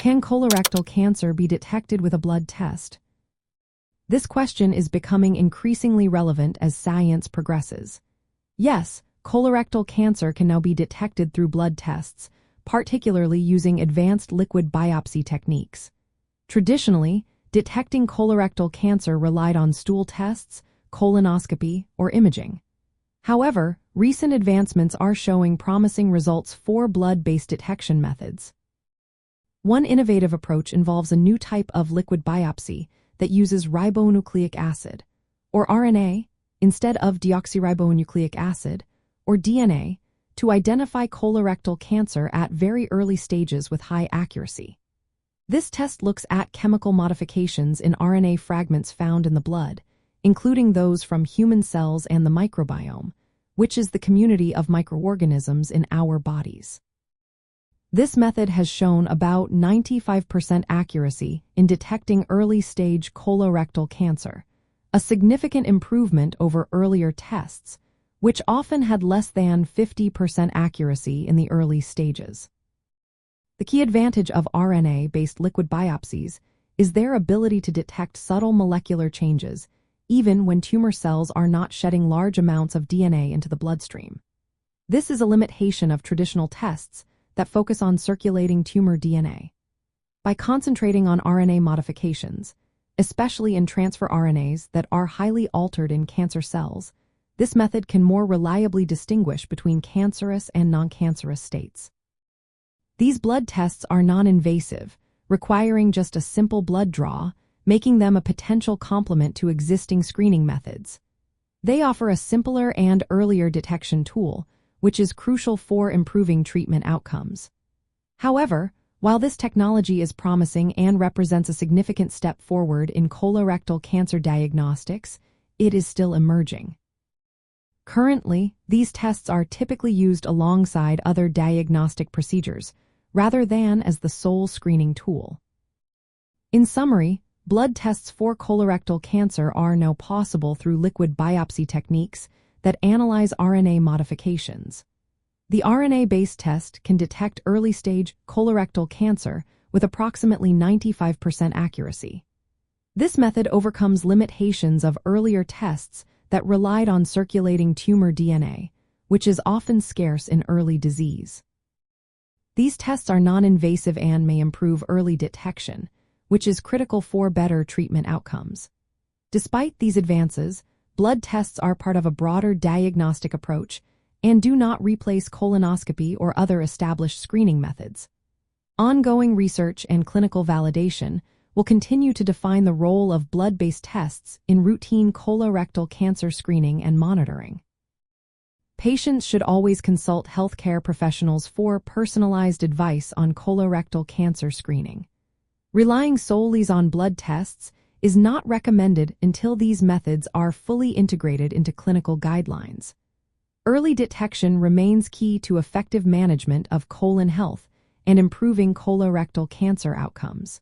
Can colorectal cancer be detected with a blood test? This question is becoming increasingly relevant as science progresses. Yes, colorectal cancer can now be detected through blood tests, particularly using advanced liquid biopsy techniques. Traditionally, detecting colorectal cancer relied on stool tests, colonoscopy, or imaging. However, recent advancements are showing promising results for blood-based detection methods. One innovative approach involves a new type of liquid biopsy that uses ribonucleic acid, or RNA, instead of deoxyribonucleic acid, or DNA, to identify colorectal cancer at very early stages with high accuracy. This test looks at chemical modifications in RNA fragments found in the blood, including those from human cells and the microbiome, which is the community of microorganisms in our bodies. This method has shown about 95% accuracy in detecting early-stage colorectal cancer, a significant improvement over earlier tests, which often had less than 50% accuracy in the early stages. The key advantage of RNA-based liquid biopsies is their ability to detect subtle molecular changes, even when tumor cells are not shedding large amounts of DNA into the bloodstream. This is a limitation of traditional tests that focus on circulating tumor DNA. By concentrating on RNA modifications, especially in transfer RNAs that are highly altered in cancer cells, this method can more reliably distinguish between cancerous and non-cancerous states. These blood tests are non-invasive, requiring just a simple blood draw, making them a potential complement to existing screening methods. They offer a simpler and earlier detection tool, which is crucial for improving treatment outcomes. However, while this technology is promising and represents a significant step forward in colorectal cancer diagnostics, it is still emerging. Currently, these tests are typically used alongside other diagnostic procedures, rather than as the sole screening tool. In summary, blood tests for colorectal cancer are now possible through liquid biopsy techniques that analyze RNA modifications. The RNA-based test can detect early-stage colorectal cancer with approximately 95% accuracy. This method overcomes limitations of earlier tests that relied on circulating tumor DNA, which is often scarce in early disease. These tests are non-invasive and may improve early detection, which is critical for better treatment outcomes. Despite these advances, blood tests are part of a broader diagnostic approach and do not replace colonoscopy or other established screening methods. Ongoing research and clinical validation will continue to define the role of blood-based tests in routine colorectal cancer screening and monitoring. Patients should always consult healthcare professionals for personalized advice on colorectal cancer screening. Relying solely on blood tests is not recommended until these methods are fully integrated into clinical guidelines. Early detection remains key to effective management of colon health and improving colorectal cancer outcomes.